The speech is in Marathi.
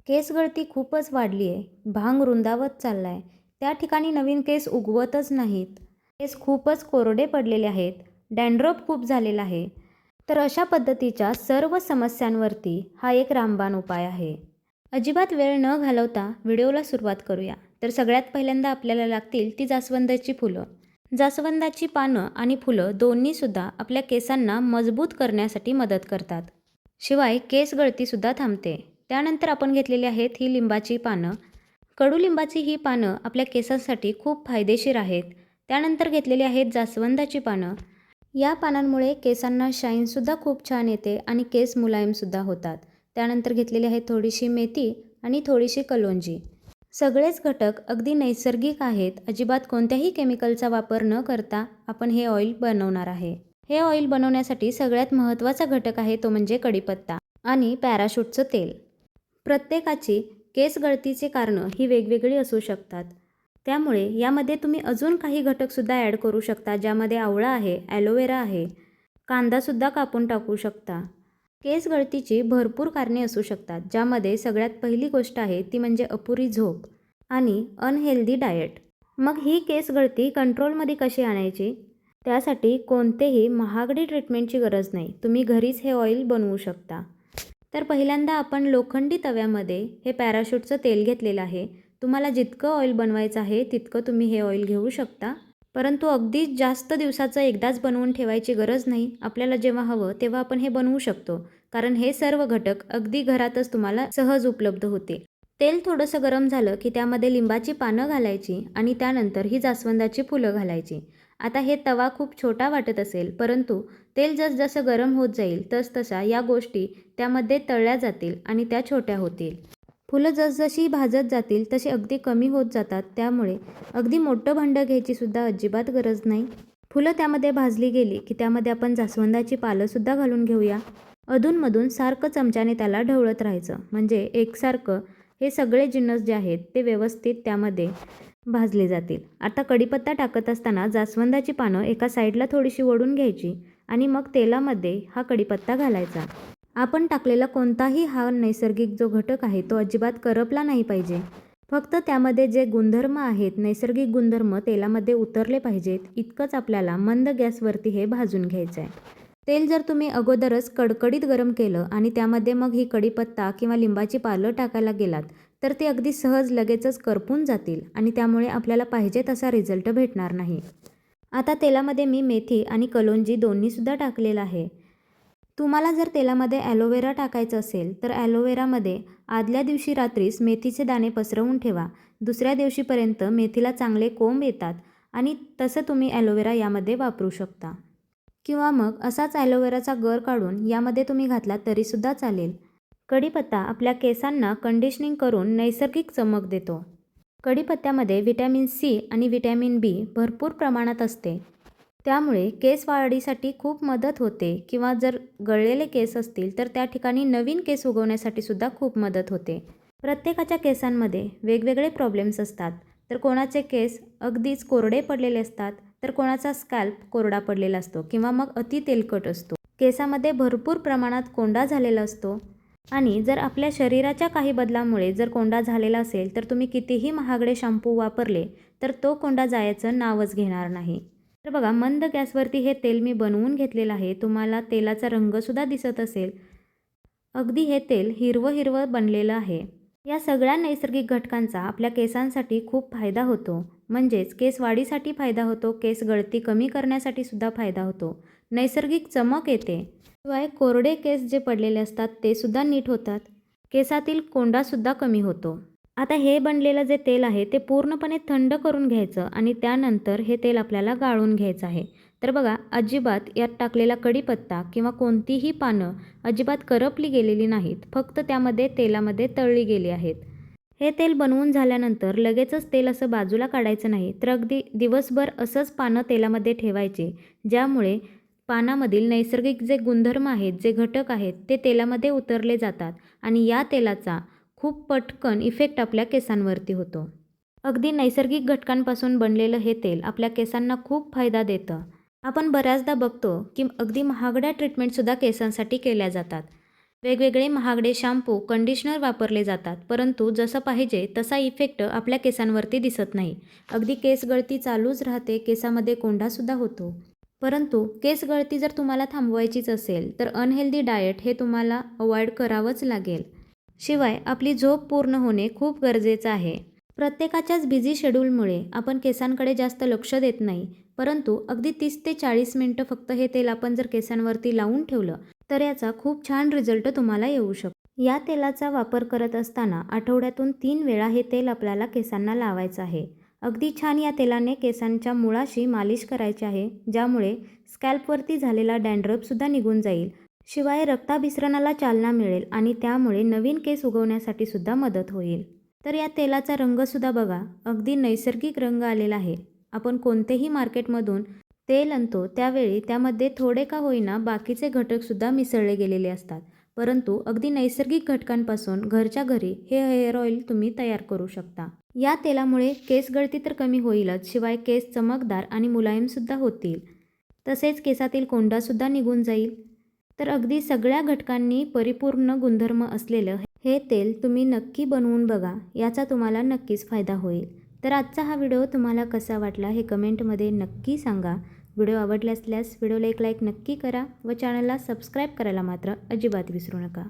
केस गळती खूपच वाढली आहे. भांग रुंदावत चाललाय. त्या ठिकाणी नवीन केस उगवतच नाहीत. केस खूपच कोरडे पडलेले आहेत. डॅन्ड्रफ खूप झालेला आहे. तर अशा पद्धतीच्या सर्व समस्यांवरती हा एक रामबाण उपाय आहे. अजिबात वेळ न घालवता व्हिडिओला सुरुवात करूया. तर सगळ्यात पहिल्यांदा आपल्याला लागतील ती जास्वंदाची फुलं. जास्वंदाची पानं आणि फुलं दोन्हीसुद्धा आपल्या केसांना मजबूत करण्यासाठी मदत करतात. शिवाय केस गळतीसुद्धा थांबते. त्यानंतर आपण घेतलेली आहेत ही लिंबाची पानं. कडुलिंबाची ही पानं आपल्या केसांसाठी खूप फायदेशीर आहेत. त्यानंतर घेतलेली आहेत जास्वंदाची पानं. या पानांमुळे केसांना शाईनसुद्धा खूप छान येते आणि केस मुलायमसुद्धा होतात. त्यानंतर घेतलेली आहे थोडीशी मेथी आणि थोडीशी कलोंजी. सगळेच घटक अगदी नैसर्गिक आहेत. अजिबात कोणत्याही केमिकलचा वापर न करता आपण हे ऑइल बनवणार आहे. हे ऑइल बनवण्यासाठी सगळ्यात महत्त्वाचा घटक आहे तो म्हणजे कढीपत्ता आणि पॅराशूटचं तेल. प्रत्येकाची केस गळतीची कारणं ही वेगवेगळी असू शकतात. त्यामुळे यामध्ये तुम्ही अजून काही घटकसुद्धा ॲड करू शकता, ज्यामध्ये आवळा आहे, ॲलोवेरा आहे, कांदासुद्धा कापून टाकू शकता. केस गळतीची भरपूर कारणे असू शकतात, ज्यामध्ये सगळ्यात पहिली गोष्ट आहे ती म्हणजे अपुरी झोप आणि अनहेल्दी डाएट. मग ही केस गळती कंट्रोलमध्ये कशी आणायची? त्यासाठी कोणतेही महागडी ट्रीटमेंटची गरज नाही. तुम्ही घरीच हे ऑइल बनवू शकता. तर पहिल्यांदा आपण लोखंडी तव्यामध्ये हे पॅराशूटचं तेल घेतलेलं आहे. तुम्हाला जितकं ऑइल बनवायचं आहे तितकं तुम्ही हे ऑइल घेऊ शकता. परंतु अगदी जास्त दिवसाचं एकदाच बनवून ठेवायची गरज नाही. आपल्याला जेव्हा हवं तेव्हा आपण हे बनवू शकतो. कारण हे सर्व घटक अगदी घरातच तुम्हाला सहज उपलब्ध होतील. तेल थोडंसं गरम झालं की त्यामध्ये लिंबाची पानं घालायची आणि त्यानंतर ही जास्वंदाची फुलं घालायची. आता हे तवा खूप छोटा वाटत असेल, परंतु तेल जसजसं गरम होत जाईल तसतशा या गोष्टी त्यामध्ये तळल्या जातील आणि त्या छोट्या होतील. फुलं जसजशी भाजत जातील तशी अगदी कमी होत जातात. त्यामुळे अगदी मोठं भांडं घ्यायचीसुद्धा अजिबात गरज नाही. फुलं त्यामध्ये भाजली गेली की त्यामध्ये आपण जास्वंदाची पालंसुद्धा घालून घेऊया. अधूनमधून सारखं चमच्याने त्याला ढवळत राहायचं, म्हणजे एकसारखं हे सगळे जिन्नस जे आहेत ते व्यवस्थित त्यामध्ये भाजले जातील. आता कढीपत्ता टाकत असताना जास्वंदाची पानं एका साईडला थोडीशी ओढून घ्यायची आणि मग तेलामध्ये हा कढीपत्ता घालायचा. आपण टाकलेला कोणताही हा नैसर्गिक जो घटक आहे तो अजिबात करपला नाही पाहिजे. फक्त त्यामध्ये जे गुणधर्म आहेत, नैसर्गिक गुणधर्म तेलामध्ये उतरले पाहिजेत, इतकंच आपल्याला मंद गॅसवरती हे भाजून घ्यायचं आहे. तेल जर तुम्ही अगोदरच कडकडीत गरम केलं आणि त्यामध्ये मग ही कढीपत्ता किंवा लिंबाची पानं टाकायला गेलात तर ते अगदी सहज लगेचच करपून जातील आणि त्यामुळे आपल्याला पाहिजे तसा रिझल्ट भेटणार नाही. आता तेलामध्ये मी मेथी आणि कलोंजी दोन्हीसुद्धा टाकलेलं आहे. तुम्हाला जर तेलामध्ये ॲलोवेरा टाकायचं असेल तर ॲलोवेरामध्ये आदल्या दिवशी रात्रीच मेथीचे दाणे पसरवून ठेवा. दुसऱ्या दिवशीपर्यंत मेथीला चांगले कोंब येतात आणि तसं तुम्ही ॲलोवेरा यामध्ये वापरू शकता. किंवा मग असाच ॲलोवेराचा गर काढून यामध्ये तुम्ही घातला तरीसुद्धा चालेल. कढीपत्ता आपल्या केसांना कंडिशनिंग करून नैसर्गिक चमक देतो. कढीपत्त्यामध्ये व्हिटॅमिन सी आणि व्हिटॅमिन बी भरपूर प्रमाणात असते. त्यामुळे केस वाढीसाठी खूप मदत होते किंवा जर गळलेले केस असतील तर त्या ठिकाणी नवीन केस उगवण्यासाठी सुद्धा खूप मदत होते. प्रत्येकाच्या केसांमध्ये वेगवेगळे प्रॉब्लेम्स असतात. तर कोणाचे केस अगदीच कोरडे पडलेले असतात, तर कोणाचा स्कॅल्प कोरडा पडलेला असतो किंवा मग अति तेलकट असतो. केसामध्ये भरपूर प्रमाणात कोंडा झालेला असतो आणि जर आपल्या शरीराच्या काही बदलामुळे जर कोंडा झालेला असेल तर तुम्ही कितीही महागडे शॅम्पू वापरले तर तो कोंडा जायचं नावच घेणार नाही. तर बघा, मंद गॅसवरती हे तेल मी बनवून घेतलेलं आहे. तुम्हाला तेलाचा रंगसुद्धा दिसत असेल. अगदी हे तेल हिरवं हिरवं बनलेलं आहे. या सगळ्या नैसर्गिक घटकांचा आपल्या केसांसाठी खूप फायदा होतो. म्हणजेच केस वाढीसाठी फायदा होतो, केस गळती कमी करण्यासाठी सुद्धा फायदा होतो, नैसर्गिक चमक येते. शिवाय कोरडे केस जे पडलेले असतात ते सुद्धा नीट होतात. केसातील कोंडासुद्धा कमी होतो. आता हे बनलेलं जे तेल आहे ते पूर्णपणे थंड करून घ्यायचं आणि त्यानंतर हे तेल आपल्याला गाळून घ्यायचं आहे. तर बघा, अजिबात यात टाकलेला कढीपत्ता किंवा कोणतीही पानं अजिबात करपली गेलेली नाहीत. फक्त त्यामध्ये तेलामध्ये तळली गेली आहेत. हे तेल बनवून झाल्यानंतर लगेचच तेल असं बाजूला काढायचं नाही, तर अगदी दिवसभर असंच पानं तेलामध्ये ठेवायचे, ज्यामुळे पानामधील नैसर्गिक जे गुणधर्म आहेत, जे घटक आहेत ते तेलामध्ये उतरले जातात आणि या तेलाचा खूप पटकन इफेक्ट आपल्या केसांवरती होतो. अगदी नैसर्गिक घटकांपासून बनलेलं हे तेल आपल्या केसांना खूप फायदा देतं. आपण बऱ्याचदा बघतो की अगदी महागड्या ट्रीटमेंटसुद्धा केसांसाठी केल्या जातात. वेगवेगळे महागडे शॅम्पू, कंडिशनर वापरले जातात, परंतु जसं पाहिजे तसा इफेक्ट आपल्या केसांवरती दिसत नाही. अगदी केस गळती चालूच राहते, केसामध्ये कोंडासुद्धा होतो. परंतु केस गळती जर तुम्हाला थांबवायचीच असेल तर अनहेल्दी डाएट हे तुम्हाला अवॉइड करावंच लागेल. शिवाय आपली झोप पूर्ण होणे खूप गरजेचं आहे. प्रत्येकाच्याच बिझी शेड्यूलमुळे आपण केसांकडे जास्त लक्ष देत नाही, परंतु अगदी 30 ते 40 मिनिटं फक्त हे तेल आपण जर केसांवरती लावून ठेवलं तर याचा खूप छान रिझल्ट तुम्हाला येऊ शकतो. या तेलाचा वापर करत असताना आठवड्यातून 3 वेळा हे तेल आपल्याला केसांना लावायचं आहे. अगदी छान या तेलाने केसांच्या मुळाशी मालिश करायची आहे, ज्यामुळे स्कॅल्पवरती झालेला डॅन्ड्रफसुद्धा निघून जाईल. शिवाय रक्ताभिसरणाला चालना मिळेल आणि त्यामुळे नवीन केस उगवण्यासाठी सुद्धा मदत होईल. तर या तेलाचा रंगसुद्धा बघा, अगदी नैसर्गिक रंग आलेला आहे. आपण कोणतेही मार्केटमधून तेल आणतो त्यावेळी त्यामध्ये थोडे का होईना बाकीचे घटकसुद्धा मिसळले गेलेले असतात, परंतु अगदी नैसर्गिक घटकांपासून घरच्या घरी हे हेअर ऑइल तुम्ही तयार करू शकता. या तेलामुळे केस गळती तर कमी होईलच, शिवाय केस चमकदार आणि मुलायमसुद्धा होतील. तसेच केसातील कोंडासुद्धा निघून जाईल. तर अगदी सगळ्या घटकांनी परिपूर्ण गुणधर्म असलेलं हे तेल तुम्ही नक्की बनवून बघा, याचा तुम्हाला नक्कीच फायदा होईल. तर आजचा हा व्हिडिओ तुम्हाला कसा वाटला हे कमेंटमध्ये नक्की सांगा. व्हिडिओ आवडला असल्यास व्हिडिओला एक लाईक नक्की करा व चॅनलला सबस्क्राईब करायला मात्र अजिबात विसरू नका.